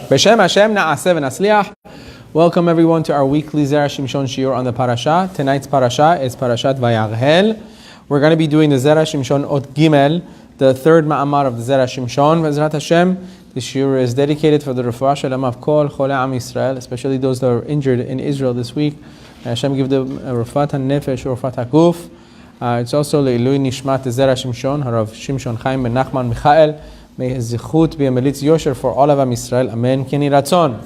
B'Shem Hashem na'aseh v'nasliach. Welcome everyone to our weekly Zera Shimshon shiur on the Parshat. Tonight's Parshat is Parshat Vayakhel. We're going to be doing the Zera Shimshon Ot Gimel, the third ma'amar of the Zera Shimshon. V'ezrat Hashem, this shiur is dedicated for the refuah shalem of kol chole am Yisrael, especially those that are injured in Israel this week. May Hashem give them refuat hanefesh or refuat haguf. It's also le'ilui nishmat Zera Shimshon, Harav Shimshon Chaim ben Nachman Michael. May his zichut be a melitz yosher for all of Am Yisrael. Amen. Keni ratzon.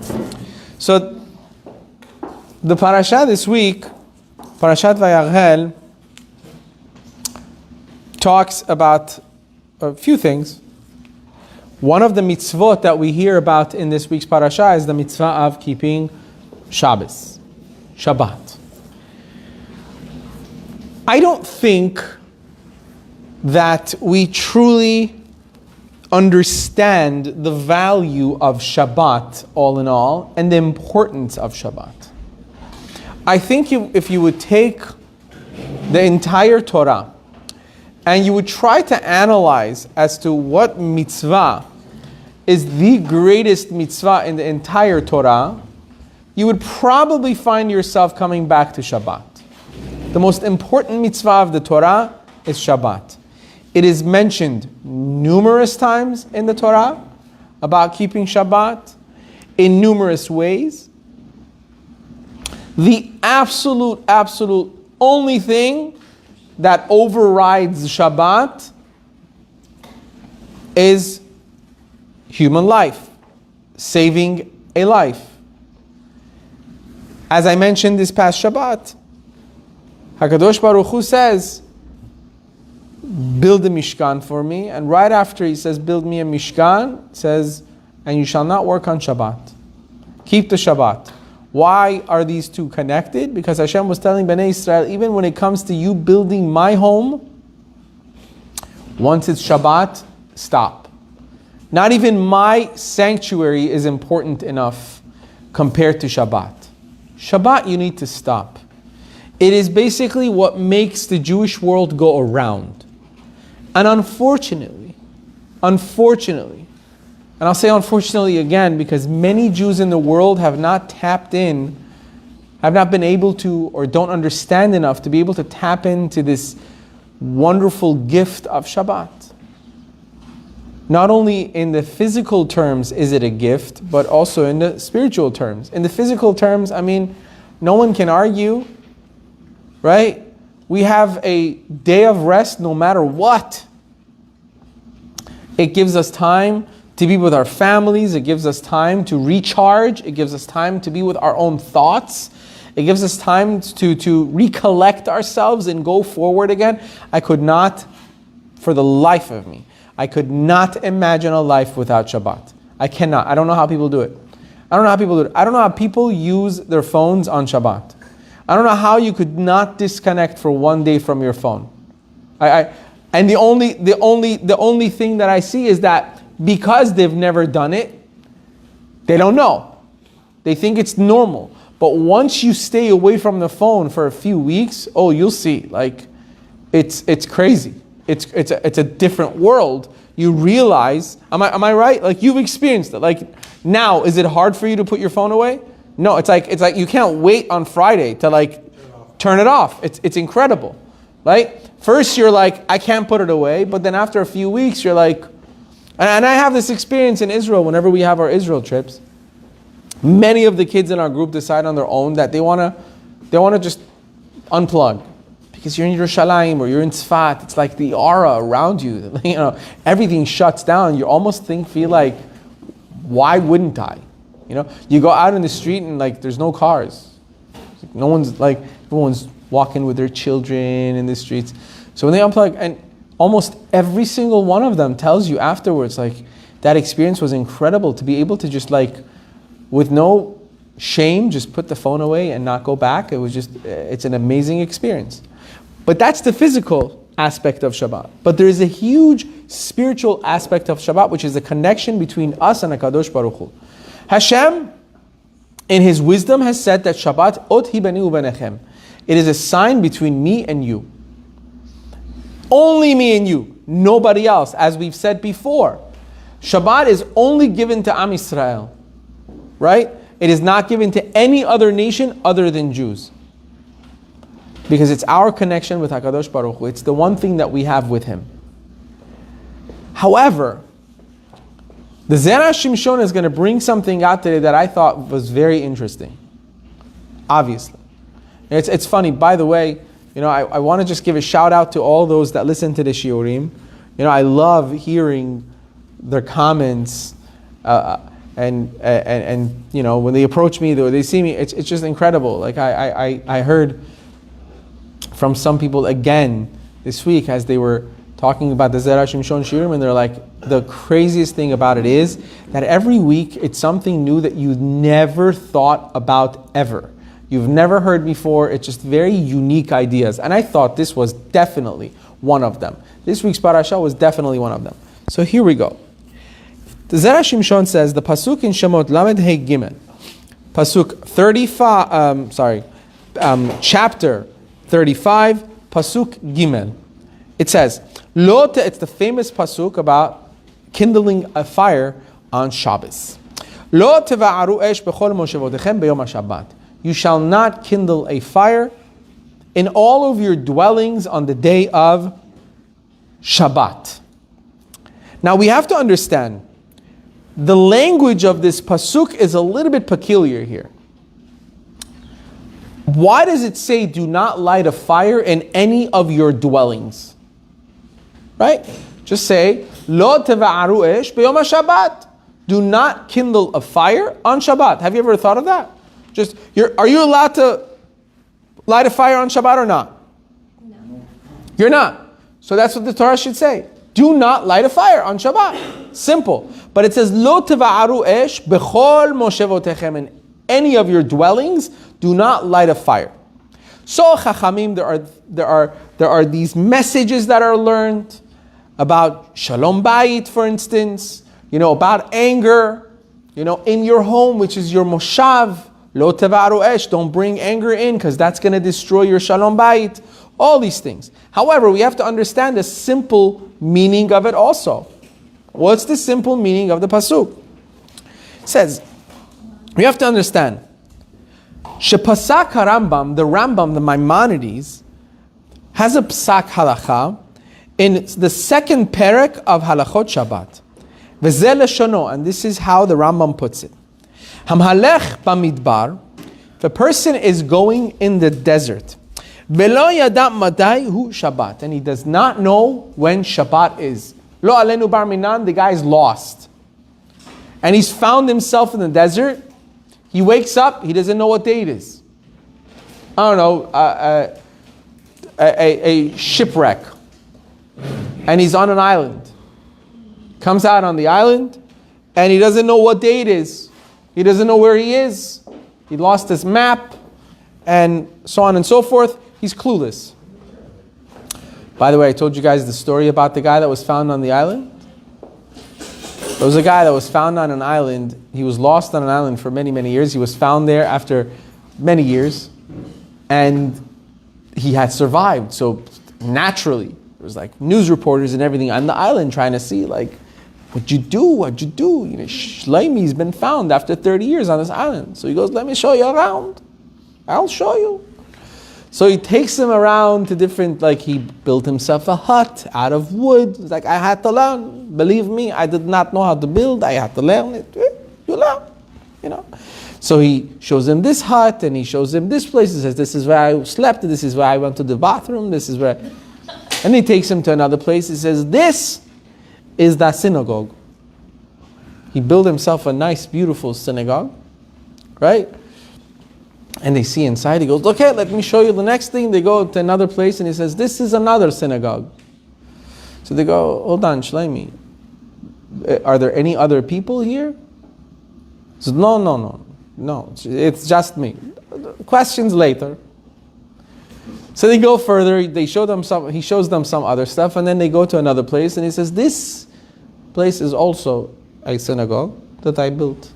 So, the parasha this week, Parashat Vayakhel, talks about a few things. One of the mitzvot that we hear about in this week's parasha is the mitzvah of keeping Shabbos, Shabbat. I don't think that we truly understand the value of Shabbat all in all and the importance of Shabbat. I think if you would take the entire Torah and you would try to analyze as to what mitzvah is the greatest mitzvah in the entire Torah, you would probably find yourself coming back to Shabbat. The most important mitzvah of the Torah is Shabbat. It is mentioned numerous times in the Torah about keeping Shabbat in numerous ways. The absolute only thing that overrides Shabbat is human life, saving a life. As I mentioned this past Shabbat, HaKadosh Baruch Hu says, build a Mishkan for me, and right after he says, build me a Mishkan, says, and you shall not work on Shabbat. Keep the Shabbat. Why are these two connected? Because Hashem was telling Bnei Israel, even when it comes to you building my home, once it's Shabbat, stop. Not even my sanctuary is important enough compared to Shabbat. Shabbat, you need to stop. It is basically what makes the Jewish world go around. And unfortunately, and I'll say unfortunately again, because many Jews in the world have not tapped in, have not been able to, or don't understand enough to be able to tap into this wonderful gift of Shabbat. Not only in the physical terms is it a gift, but also in the spiritual terms. In the physical terms, I mean, no one can argue, right? We have a day of rest no matter what. It gives us time to be with our families. It gives us time to recharge. It gives us time to be with our own thoughts. It gives us time to recollect ourselves and go forward again. I could not, for the life of me, I could not imagine a life without Shabbat. I cannot. I don't know how people do it. I don't know how people use their phones on Shabbat. I don't know how you could not disconnect for one day from your phone. And the only thing that I see is that because they've never done it, they don't know. They think it's normal. But once you stay away from the phone for a few weeks, oh, you'll see. Like, it's crazy. It's a different world. You realize, am I right? Like, you've experienced it. Like, now, is it hard for you to put your phone away? No, it's like you can't wait on Friday to like turn it off. It's incredible, right? First you're like, I can't put it away, but then after a few weeks you're like, and I have this experience in Israel whenever we have our Israel trips. Many of the kids in our group decide on their own that they wanna just unplug. Because you're in Yerushalayim or you're in Tzfat, it's like the aura around you. You know, everything shuts down. You almost feel like, why wouldn't I? You know, you go out in the street and like there's no cars. Everyone's walking with their children in the streets. So when they unplug, and almost every single one of them tells you afterwards, like, that experience was incredible to be able to just like, with no shame, just put the phone away and not go back. It's an amazing experience. But that's the physical aspect of Shabbat. But there is a huge spiritual aspect of Shabbat, which is a connection between us and HaKadosh Baruch Hu. Hashem, in His wisdom, has said that Shabbat, ot hi beni ubenechem. It is a sign between me and you. Only me and you. Nobody else. As we've said before, Shabbat is only given to Am Yisrael. right? It is not given to any other nation other than Jews. Because it's our connection with HaKadosh Baruch Hu. It's the one thing that we have with Him. However, the Zera Shimshon is going to bring something out today that I thought was very interesting. Obviously. It's funny, by the way, I want to just give a shout out to all those that listen to the Shiurim. I love hearing their comments, and when they approach me, they see me, it's just incredible. Like I heard from some people again this week as they were talking about the Zera Shimshon Shiurim, and they're like, the craziest thing about it is that every week it's something new that you never thought about ever. You've never heard before. It's just very unique ideas. And I thought this was definitely one of them. This week's Parshat was definitely one of them. So here we go. The Zera Shimshon says, the Pasuk in Shemot Lamed Hey Gimel, Pasuk 35, chapter 35, Pasuk Gimel. It says, it's the famous Pasuk about kindling a fire on Shabbos. Lo teva'aru esh bechol moshevodechem beyom HaShabbat. You shall not kindle a fire in all of your dwellings on the day of Shabbat. Now we have to understand, the language of this pasuk is a little bit peculiar here. Why does it say do not light a fire in any of your dwellings? Right? Just say, Lo teva'aru esh b'yom HaShabbat. Do not kindle a fire on Shabbat. Have you ever thought of that? Are you allowed to light a fire on Shabbat or not? No. You're not. So that's what the Torah should say. Do not light a fire on Shabbat. Simple. But it says, Lo teva'aru esh bechol moshevotechem. In any of your dwellings, do not light a fire. So Chachamim, there are these messages that are learned about Shalom Bayit, for instance, about anger, in your home, which is your moshav. Lo teva'aru esh, don't bring anger in, because that's going to destroy your Shalom Bayit. All these things. However, we have to understand the simple meaning of it also. What's the simple meaning of the pasuk? It says, we have to understand, Shepasak HaRambam, the Maimonides, has a psak halacha in the second perek of Halachot Shabbat. V'zeh leshono, and this is how the Rambam puts it. Hamhalech bamidbar, if a person is going in the desert, velo yada madai hu Shabbat, and he does not know when Shabbat is. Lo alenu bar minan, the guy is lost. And he's found himself in the desert. He wakes up, he doesn't know what day it is. I don't know, a shipwreck. And he's on an island. Comes out on the island, and he doesn't know what day it is. He doesn't know where he is. He lost his map, and so on and so forth. He's clueless. By the way, I told you guys the story about the guy that was found on the island. There was a guy that was found on an island. He was lost on an island for many, many years. He was found there after many years, and he had survived. So naturally, there was like news reporters and everything on the island trying to see, like, what'd you do? Shlomi's been found after 30 years on this island. So he goes, let me show you around. I'll show you. So he takes him around to different, he built himself a hut out of wood. It's like, I had to learn. Believe me, I did not know how to build. I had to learn it. You learn, So he shows him this hut, and he shows him this place. He says, this is where I slept. This is where I went to the bathroom. This is where... And he takes him to another place. He says, this is the synagogue. He built himself a nice, beautiful synagogue. Right? And they see inside. He goes, okay, let me show you the next thing. They go to another place, and he says, this is another synagogue. So they go, hold on, Shlomi. Are there any other people here? He says, no. It's just me. Questions later. So they go further. He shows them some other stuff, and then they go to another place, and he says, this place is also a synagogue that I built.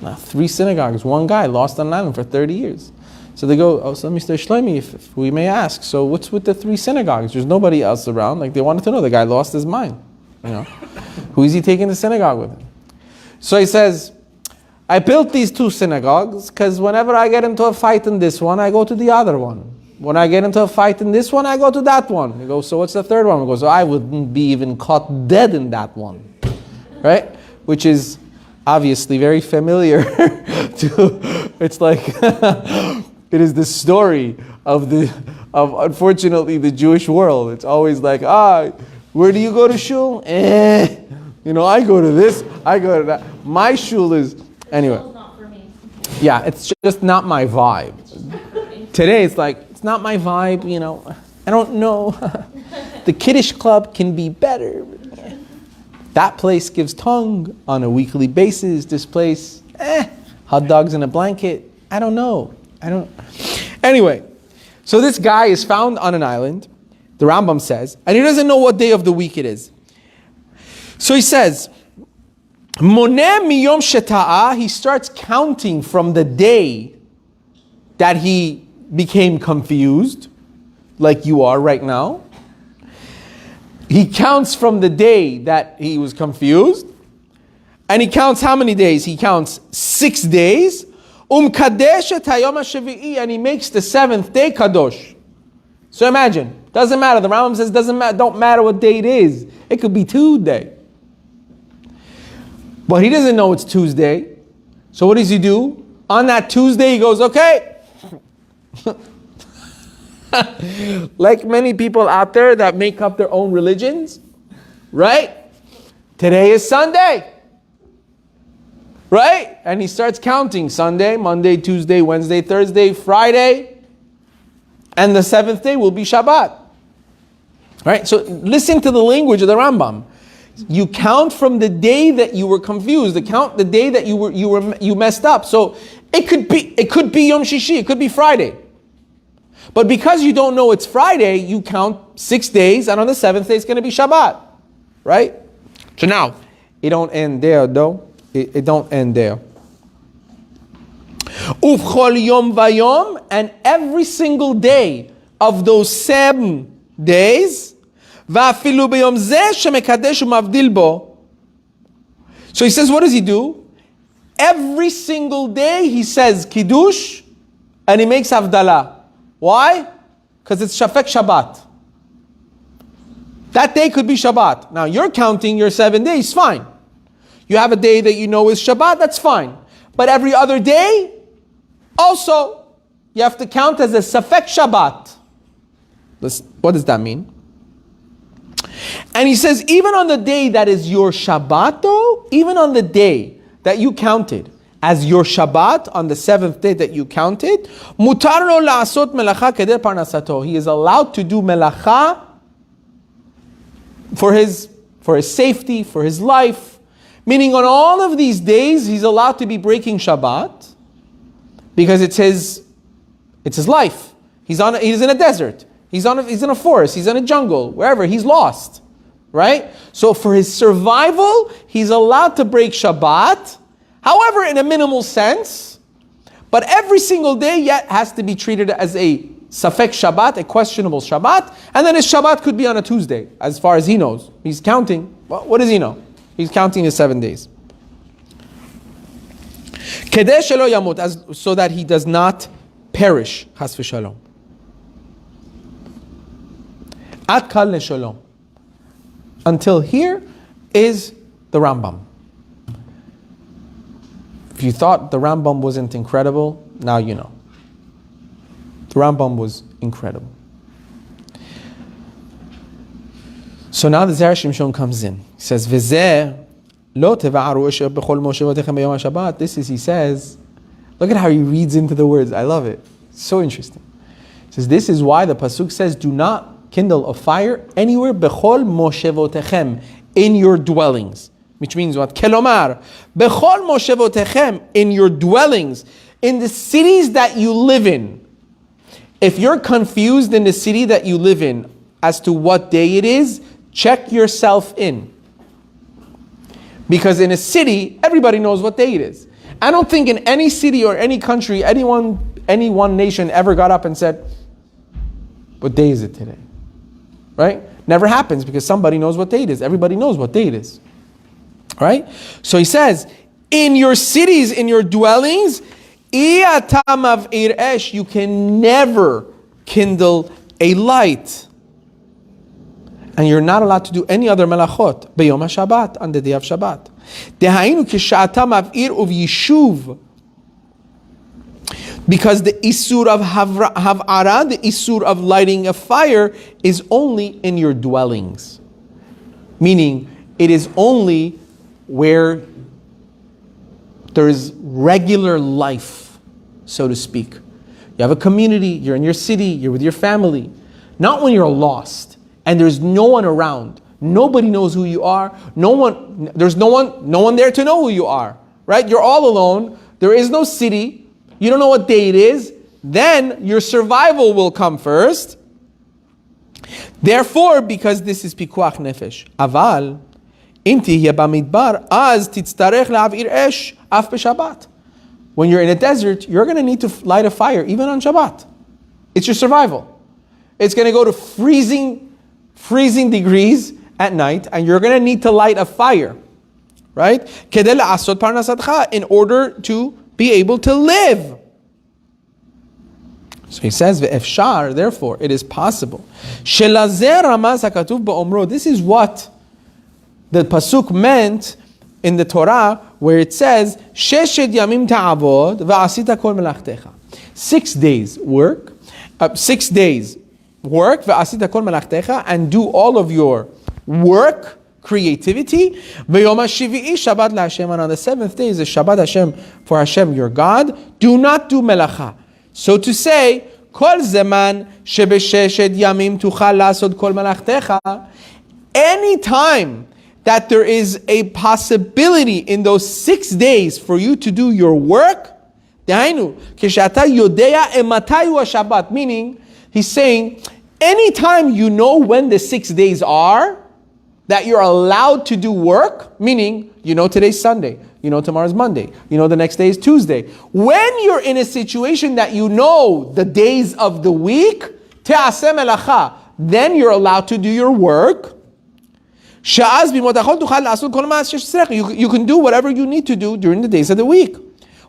Now, 3 synagogues, one guy lost on an island for 30 years. So they go, so Mr. Shlomi, if we may ask, so what's with the 3 synagogues? There's nobody else around. They wanted to know. The guy lost his mind. Who is he taking to synagogue with him? So he says, I built these two synagogues because whenever I get into a fight in this one, I go to the other one. When I get into a fight in this one, I go to that one. He goes, so what's the third one? He goes, so I wouldn't be even caught dead in that one. Right? Which is obviously very familiar to, it's like, it is the story of unfortunately the Jewish world. It's always like, where do you go to shul? I go to this, I go to that. My shul is, anyway. Not for me. Yeah, it's just not my vibe. Today it's like, it's not my vibe, I don't know. The Kiddush club can be better. That place gives tongue on a weekly basis. This place, hot dogs in a blanket. I don't know. Anyway, so this guy is found on an island, the Rambam says, and he doesn't know what day of the week it is. So he says, Moneh miyom sheta'ah, he starts counting from the day that he became confused, like you are right now. He counts from the day that he was confused. And he counts how many days? He counts 6 days. Kadesh et hayom hashavi'i, and he makes the 7th day kadosh. So imagine, doesn't matter. The Rambam says don't matter what day it is. It could be Tuesday. But he doesn't know it's Tuesday. So what does he do? On that Tuesday he goes, okay. Like many people out there that make up their own religions, right? Today is Sunday, right? And he starts counting Sunday, Monday, Tuesday, Wednesday, Thursday, Friday, and the 7th day will be Shabbat, right? So listen to the language of the Rambam. You count from the day that you were confused. Count the day that you messed up. So it could be Yom Shishi, it could be Friday. But because you don't know it's Friday, you count 6 days, and on the 7th day it's going to be Shabbat, right? So now, it don't end there though. It don't end there. Uvchol yom vayom, and every single day of those 7 days, va'afilu b'yom zeh shemekadesh u'mavdil bo. So he says, what does he do? Every single day he says Kiddush, and he makes Havdalah. Why? Because it's Shafek Shabbat. That day could be Shabbat. Now you're counting your 7 days, fine. You have a day that you know is Shabbat, that's fine. But every other day, also, you have to count as a Safek Shabbat. Listen, what does that mean? And he says, even on the day that is your Shabbat, though, even on the day that you counted as your Shabbat, on the 7th day that you counted, mutar lo la'asot melacha keder parnasato. He is allowed to do melacha for his safety, for his life. Meaning on all of these days, he's allowed to be breaking Shabbat because it's his life. He's in a desert. He's in a forest. He's in a jungle. Wherever. He's lost. Right? So for his survival, he's allowed to break Shabbat. However, in a minimal sense, but every single day yet has to be treated as a Safek Shabbat, a questionable Shabbat, and then his Shabbat could be on a Tuesday, as far as he knows. He's counting. Well, what does he know? He's counting his 7 days. Kedeh shelo yamut, so that he does not perish. Chas v'shalom. Ad kal leshalom. Until here is the Rambam. If you thought the Rambam wasn't incredible, now you know. The Rambam was incredible. So now the Zera Shimshon comes in. He says, V'zeh lo teva'aru b'chol moshevotechem b'yom HaShabbat. This is, he says, look at how he reads into the words. I love it. It's so interesting. He says, this is why the Pasuk says, do not kindle a fire anywhere b'chol moshevotechem, in your dwellings. Which means what? Kelomar, bechol moshevotechem, in your dwellings, in the cities that you live in. If you're confused in the city that you live in as to what day it is, check yourself in. Because in a city, everybody knows what day it is. I don't think in any city or any country, any one nation ever got up and said, what day is it today? Right? Never happens because somebody knows what day it is. Everybody knows what day it is. Right? So he says, in your cities, in your dwellings, you can never kindle a light. And you're not allowed to do any other melachot b'yom HaShabbat, on the day of Shabbat. Because the isur of hav'ara, the isur of lighting a fire, is only in your dwellings. Meaning, it is only where there is regular life, so to speak. You have a community, you're in your city, you're with your family. Not when you're lost and there's no one around. Nobody knows who you are. There's no one there to know who you are. Right? You're all alone. There is no city. You don't know what day it is. Then your survival will come first. Therefore, because this is pikuach nefesh, aval, im tihya bamidbar, az titztarech la'avir esh af b'Shabbat. When you're in a desert, you're going to need to light a fire, even on Shabbat. It's your survival. It's going to go to freezing degrees at night, and you're going to need to light a fire, right? Kedei la'asot parnasatcha, in order to be able to live. So he says, ve'efshar, therefore, it is possible. Shelazer ramaz hakatuv ba'omro. This is what the pasuk meant in the Torah, where it says, Sheshet yamim ta'avod va'asita kol melachtecha. 6 days work, 6 days work, va'asita kol melachtecha, and do all of your work, creativity. Ve'yom ha'shivi'i Shabbat la'Hashem, and on the 7th day is a Shabbat Hashem, for Hashem your God. Do not do melacha. So to say, kol zeman shebesheshet yamim tuchal la'asod kol melachtecha, any time that there is a possibility in those 6 days for you to do your work, meaning he's saying, anytime you know when the 6 days are, that you're allowed to do work, meaning, you know today's Sunday, you know tomorrow's Monday, you know the next day is Tuesday. When you're in a situation that you know the days of the week, then you're allowed to do your work. You can do whatever you need to do during the days of the week.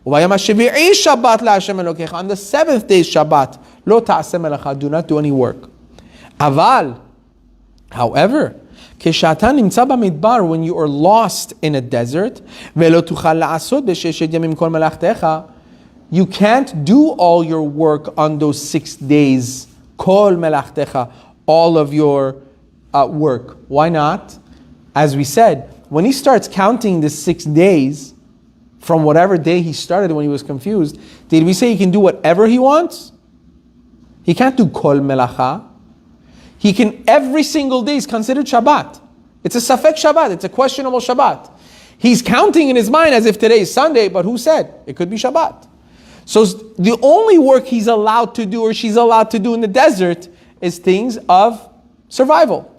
On the 7th day Shabbat, do not do any work. However, when you are lost in a desert, you can't do all your work on those 6 days. All of your work. Why not? As we said, when he starts counting the 6 days from whatever day he started when he was confused, did we say he can do whatever he wants? He can't do kol melacha. He can, every single day is considered Shabbat. It's a safek Shabbat. It's a questionable Shabbat. He's counting in his mind as if today is Sunday, but who said? It could be Shabbat. So the only work he's allowed to do or she's allowed to do in the desert is things of survival.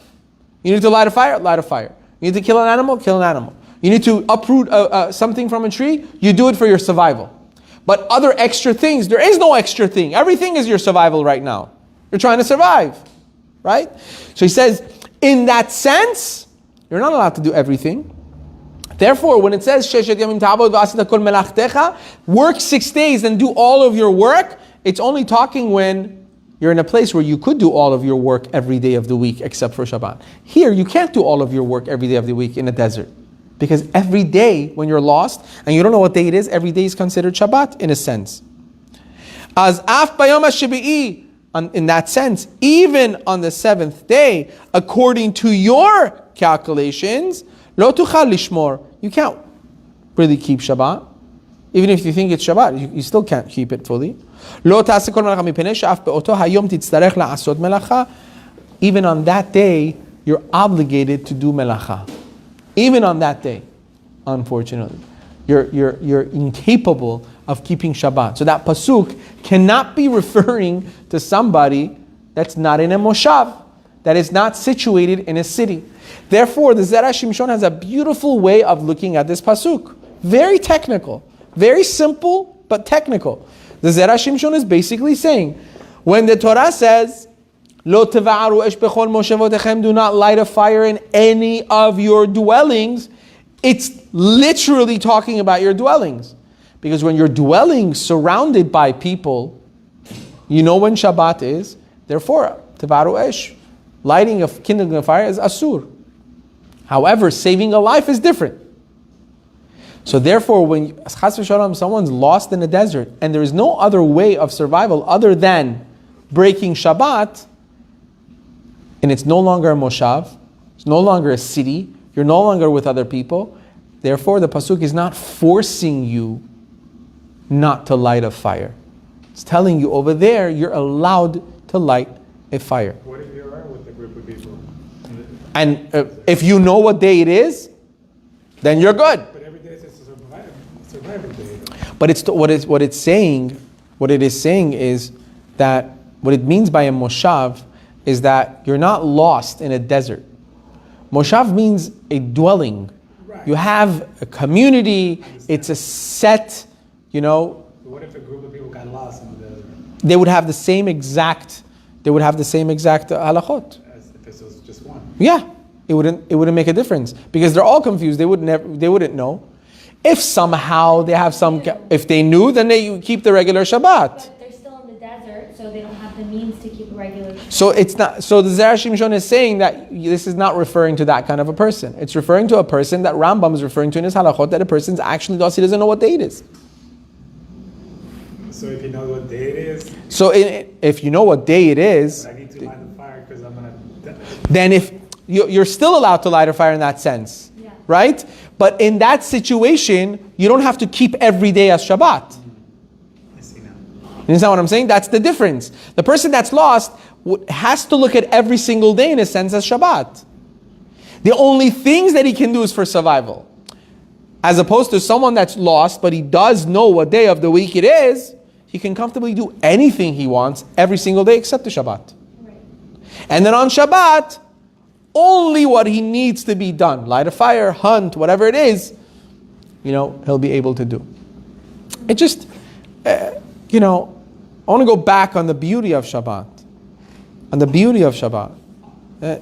You need to light a fire, light a fire. You need to kill an animal, kill an animal. You need to uproot something from a tree, you do it for your survival. But other extra things, there is no extra thing. Everything is your survival right now. You're trying to survive, right? So he says, in that sense, you're not allowed to do everything. Therefore, when it says, work 6 days and do all of your work, it's only talking when you're in a place where you could do all of your work every day of the week except for Shabbat. Here, you can't do all of your work every day of the week in a desert. Because every day when you're lost and you don't know what day it is, every day is considered Shabbat in a sense. As af bayom hashvi'i, in that sense, even on the 7th day, according to your calculations, lo tuchal lishmor, you can't really keep Shabbat. Even if you think it's Shabbat, you still can't keep it fully. Even on that day, you're obligated to do melacha. Even on that day, unfortunately, you're incapable of keeping Shabbat. So that pasuk cannot be referring to somebody that's not in a moshav, that is not situated in a city. Therefore, the Zera Shimshon has a beautiful way of looking at this pasuk. Very technical, very simple, but technical. The Zera Shimshon is basically saying, when the Torah says, Lo teva'aru esh bechol moshevotechem, do not light a fire in any of your dwellings, It's literally talking about your dwellings. Because when you're dwelling surrounded by people, you know when Shabbat is, therefore, Tevaru Esh, lighting of kindling of fire is Asur. However, saving a life is different. So therefore, when Chas v'Shalom, someone's lost in a desert, and there is no other way of survival other than breaking Shabbat, and it's no longer a moshav, it's no longer a city, you're no longer with other people, therefore the pasuk is not forcing you not to light a fire. It's telling you over there, you're allowed to light a fire. What if you are with a group of people? And if you know what day it is, then you're good. But every day is a surviving day. But what it is saying is that what it means by a moshav is that you're not lost in a desert. Moshav means a dwelling. Right. You have a community. It's a set, But what if a group of people got lost in the desert? They would have the same exact halachot. As if this was just one. Yeah, it wouldn't make a difference because they're all confused. They wouldn't know. If somehow they have if they knew, then they keep the regular Shabbat. But they're still in the desert, so they don't have the means to keep a regular Shabbat. So it's not. So the Zera Shimshon is saying that this is not referring to that kind of a person. It's referring to a person that Rambam is referring to in his halachot, that a person's actually lost. He doesn't know what day it is. So if you know what day it is, So if you know what day it is, I need to light the fire because I'm gonna. then if you're still allowed to light a fire in that sense, Yeah. right? But in that situation, you don't have to keep every day as Shabbat. I see now. You understand what I'm saying? That's the difference. The person that's lost has to look at every single day in a sense as Shabbat. The only things that he can do is for survival. As opposed to someone that's lost, but he does know what day of the week it is, he can comfortably do anything he wants every single day except the Shabbat. Right. And then on Shabbat, only what he needs to be done, light a fire, hunt, whatever it is, he'll be able to do. It just, I want to go back on the beauty of Shabbat. On the beauty of Shabbat. I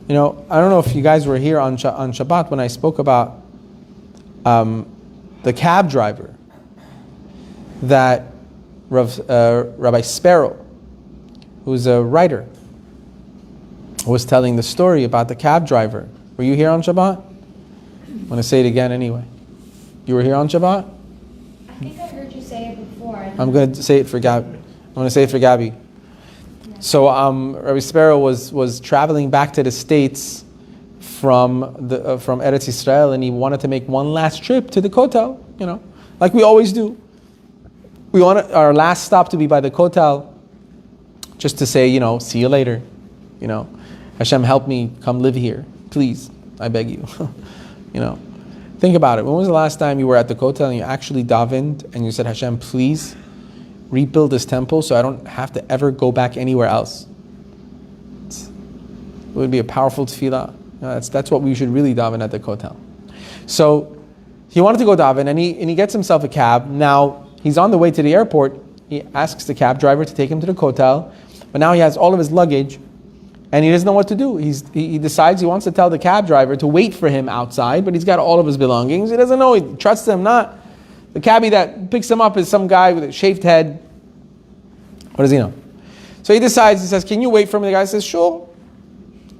don't know if you guys were here on Shabbat when I spoke about the cab driver that Rabbi Sparrow, who's a writer, was telling the story about the cab driver. Were you here on Shabbat? I'm going to say it again anyway. You were here on Shabbat? I think I heard you say it before. I'm going to say it for Gabby. I'm going to say it for Gabby. Yeah. So Rabbi Sparrow was traveling back to the States from Eretz Yisrael, and he wanted to make one last trip to the Kotel, like we always do. We want our last stop to be by the Kotel, just to say, see you later. Hashem, help me come live here, please. I beg you. Think about it. When was the last time you were at the Kotel and you actually davened and you said, Hashem, please rebuild this temple so I don't have to ever go back anywhere else? It would be a powerful tefillah. That's what we should really daven at the Kotel. So he wanted to go daven, and he gets himself a cab. Now he's on the way to the airport. He asks the cab driver to take him to the Kotel, but now he has all of his luggage. And he doesn't know what to do. He decides he wants to tell the cab driver to wait for him outside, but he's got all of his belongings. He doesn't know. He trusts him not. The cabbie that picks him up is some guy with a shaved head. What does he know? So he says, can you wait for me? The guy says, sure,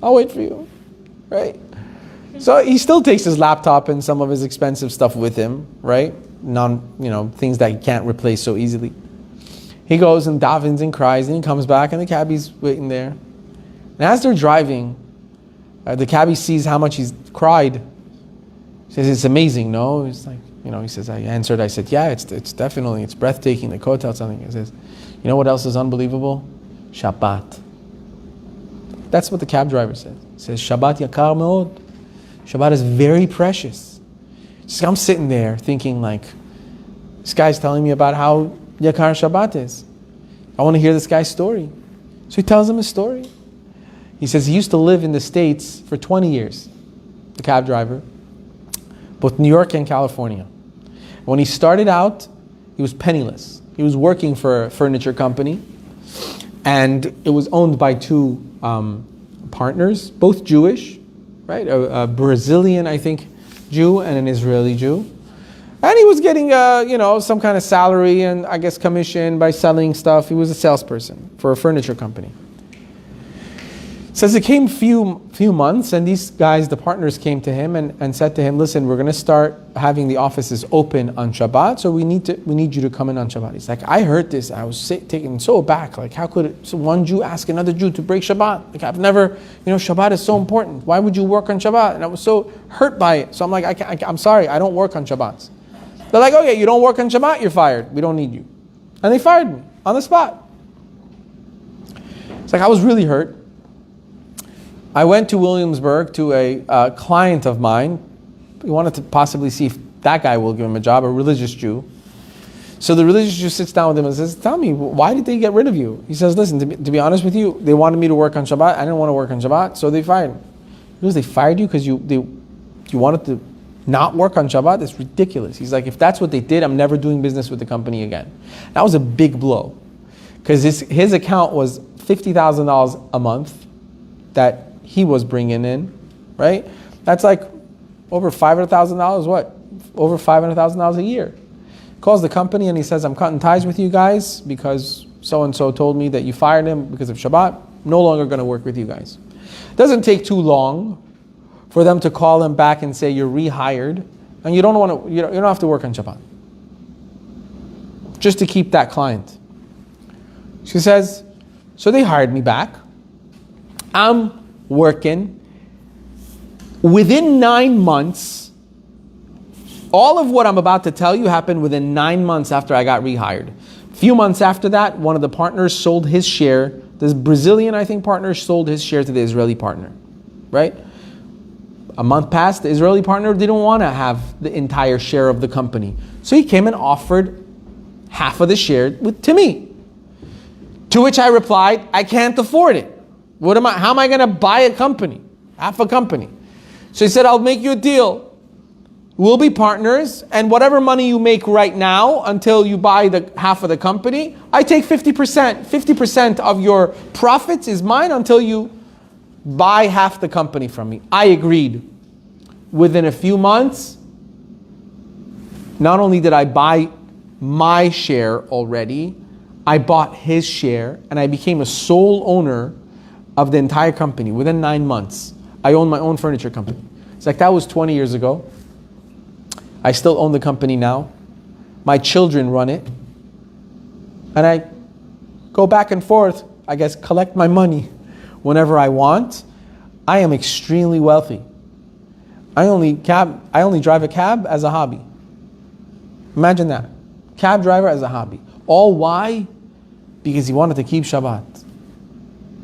I'll wait for you. Right? So he still takes his laptop and some of his expensive stuff with him, right? Things that he can't replace so easily. He goes and davens and cries, and he comes back, and the cabbie's waiting there. And as they're driving, the cabbie sees how much he's cried. He says, it's amazing, no? He's like, he says, I answered, I said, yeah, it's definitely, it's breathtaking, the Kotel, something. He says, you know what else is unbelievable? Shabbat. That's what the cab driver says. He says, Shabbat yakar meod. Shabbat is very precious. So I'm sitting there thinking this guy's telling me about how yakar Shabbat is. I want to hear this guy's story. So he tells him his story. He says he used to live in the States for 20 years, the cab driver, both New York and California. When he started out, he was penniless. He was working for a furniture company, and it was owned by two partners, both Jewish, right? A Brazilian, I think, Jew and an Israeli Jew. And he was getting, some kind of salary and I guess commission by selling stuff. He was a salesperson for a furniture company. Says it came few months, and these guys, the partners, came to him and said to him, "Listen, we're going to start having the offices open on Shabbat, so we need you to come in on Shabbat." He's like, "I heard this. I was taken so aback. Like, how could one Jew ask another Jew to break Shabbat? Like, I've never, Shabbat is so important. Why would you work on Shabbat?" And I was so hurt by it. So I'm like, I'm sorry, I don't work on Shabbats. They're like, "Okay, you don't work on Shabbat, you're fired. We don't need you." And they fired me on the spot. It's like, I was really hurt. I went to Williamsburg to a client of mine. He wanted to possibly see if that guy will give him a job, a religious Jew. So the religious Jew sits down with him and says, "Tell me, why did they get rid of you?" He says, "Listen, to be honest with you, they wanted me to work on Shabbat. I didn't want to work on Shabbat, so they fired me." Because they fired you because you wanted to not work on Shabbat? It's ridiculous. He's like, if that's what they did, I'm never doing business with the company again. That was a big blow. Because his account was $50,000 a month that he was bringing in, right? That's like over $500,000, what? Over $500,000 a year. Calls the company and he says, "I'm cutting ties with you guys because so-and-so told me that you fired him because of Shabbat. No longer going to work with you guys." It doesn't take too long for them to call him back and say, "You're rehired and you don't have to work on Shabbat." Just to keep that client. She says, "So they hired me back. I'm working. Within 9 months, all of what I'm about to tell you happened within 9 months after I got rehired. A few months after that, one of the partners sold his share. This Brazilian, I think, partner sold his share to the Israeli partner, right? A month passed, the Israeli partner didn't want to have the entire share of the company. So he came and offered half of the share to me. To which I replied, I can't afford it. How am I going to buy a company? Half a company. So he said, I'll make you a deal. We'll be partners, and whatever money you make right now until you buy the half of the company, I take 50%. 50% of your profits is mine until you buy half the company from me. I agreed. Within a few months, not only did I buy my share already, I bought his share, and I became a sole owner of the entire company. Within 9 months, I own my own furniture company. It's like that was 20 years ago. I still own the company now. My children run it. And I go back and forth, I guess, collect my money whenever I want. I am extremely wealthy. I only drive a cab as a hobby. Imagine that. Cab driver as a hobby. All why? Because he wanted to keep Shabbat.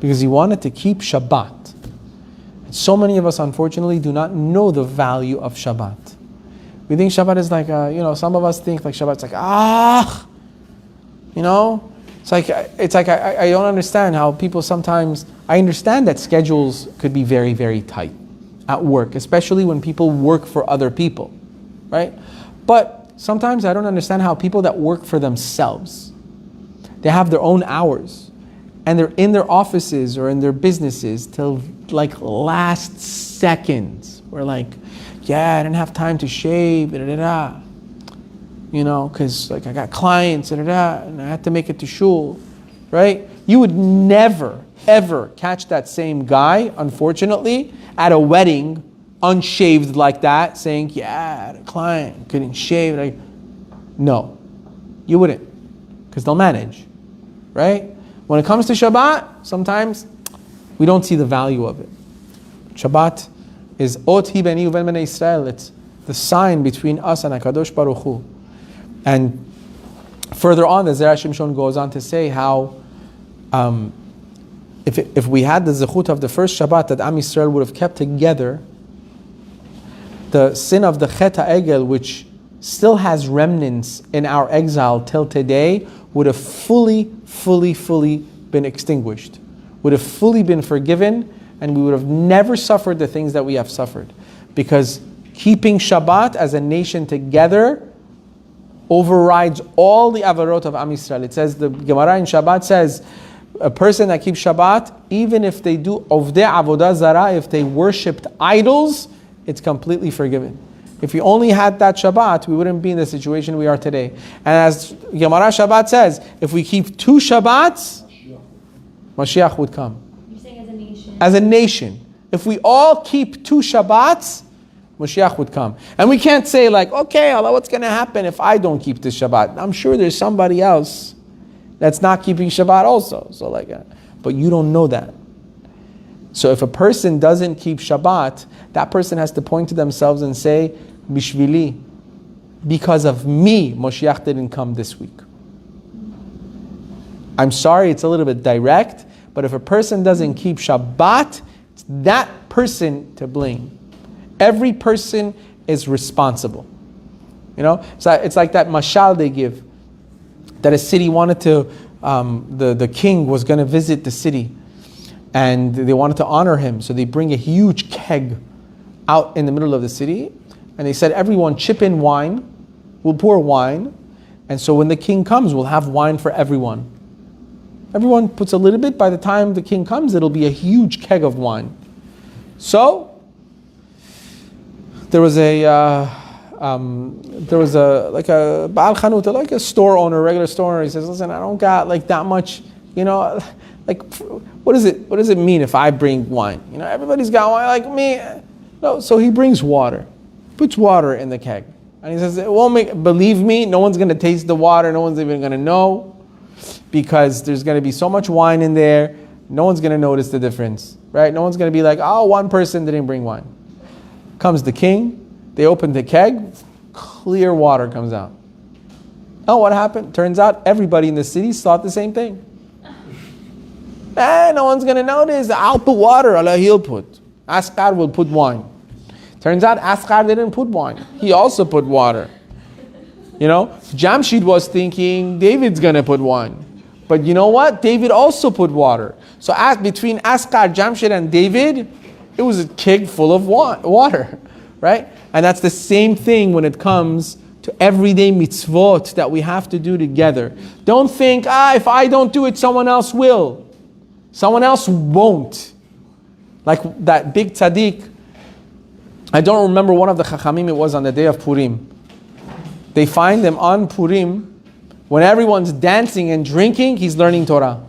Because he wanted to keep Shabbat. And so many of us, unfortunately, do not know the value of Shabbat. We think Shabbat is like, some of us think like Shabbat's like, It's like I don't understand how people sometimes, I understand that schedules could be very, very tight at work, especially when people work for other people, right? But sometimes I don't understand how people that work for themselves, they have their own hours, and they're in their offices or in their businesses till like last seconds. We're like, yeah, I didn't have time to shave, because like I got clients, and I had to make it to shul, right? You would never, ever catch that same guy, unfortunately, at a wedding, unshaved like that, saying, yeah, I had a client, couldn't shave. No, you wouldn't, because they'll manage, right? When it comes to Shabbat, sometimes we don't see the value of it. Shabbat is Ot Hi Beni Uven Bnei Israel. It's the sign between us and HaKadosh Baruch Hu. And further on, the Zera Shimshon goes on to say how if we had the zechut of the first Shabbat that Am Yisrael would have kept together, the sin of the Chet HaEgel, which still has remnants in our exile till today, would have fully been extinguished, would have fully been forgiven, and we would have never suffered the things that we have suffered. Because keeping Shabbat as a nation together overrides all the avarot of Am Yisrael. It says, the Gemara in Shabbat says, a person that keeps Shabbat, even if they do ovdei avodah zara, if they worshipped idols, it's completely forgiven. If we only had that Shabbat, we wouldn't be in the situation we are today. And as Gemara Shabbat says, if we keep 2 Shabbats, Mashiach would come. You're saying as a nation. As a nation. If we all keep 2 Shabbats, Mashiach would come. And we can't say like, okay, Allah, what's going to happen if I don't keep this Shabbat? I'm sure there's somebody else that's not keeping Shabbat also. So like, but you don't know that. So if a person doesn't keep Shabbat, that person has to point to themselves and say, Bishvili, because of me, Moshiach didn't come this week. I'm sorry, it's a little bit direct, but if a person doesn't keep Shabbat, it's that person to blame. Every person is responsible. You know, so it's like that mashal they give, that a city wanted to, the king was going to visit the city, and they wanted to honor him, so they bring a huge keg out in the middle of the city, and they said, everyone chip in wine, we'll pour wine, and so when the king comes, we'll have wine for everyone. Everyone puts a little bit, by the time the king comes, it'll be a huge keg of wine. So, there was a like a Baal Chanut, like a store owner, regular store owner. He says, listen, I don't got like that much, you know, like what does it mean if I bring wine? You know, everybody's got wine like me. No, so he brings water, puts water in the keg. And he says, it won't believe me, no one's gonna taste the water, no one's even gonna know, because there's gonna be so much wine in there, no one's gonna notice the difference, right? No one's gonna be like, oh, one person didn't bring wine. Comes the king, they open the keg, clear water comes out. Oh, what happened? Turns out everybody in the city thought the same thing. No one's going to notice. I'll put water, Allah he'll put. Asqar will put wine. Turns out Asqar didn't put wine. He also put water. You know, Jamshid was thinking David's going to put wine. But you know what? David also put water. So between Asqar, Jamshid, and David, it was a keg full of water, right? And that's the same thing when it comes to everyday mitzvot that we have to do together. Don't think, if I don't do it, someone else will. Someone else won't. Like that big tzaddik, I don't remember one of the chachamim, it was on the day of Purim. They find him on Purim, when everyone's dancing and drinking, he's learning Torah.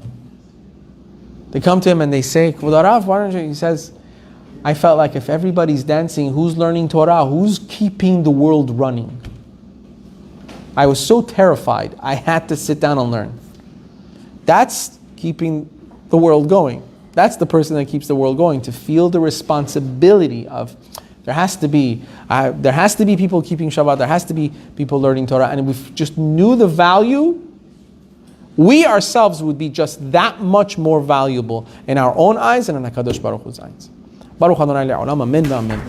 They come to him and they say, Kvod Harav, why don't you? He says, I felt like if everybody's dancing, who's learning Torah? Who's keeping the world running? I was so terrified, I had to sit down and learn. That's keeping the world going. That's the person that keeps the world going, to feel the responsibility of, there has to be people keeping Shabbat, there has to be people learning Torah, and if we just knew the value, we ourselves would be just that much more valuable in our own eyes and in HaKadosh Baruch Hu's eyes. Baruch Adonai Le'olam, amen, amen.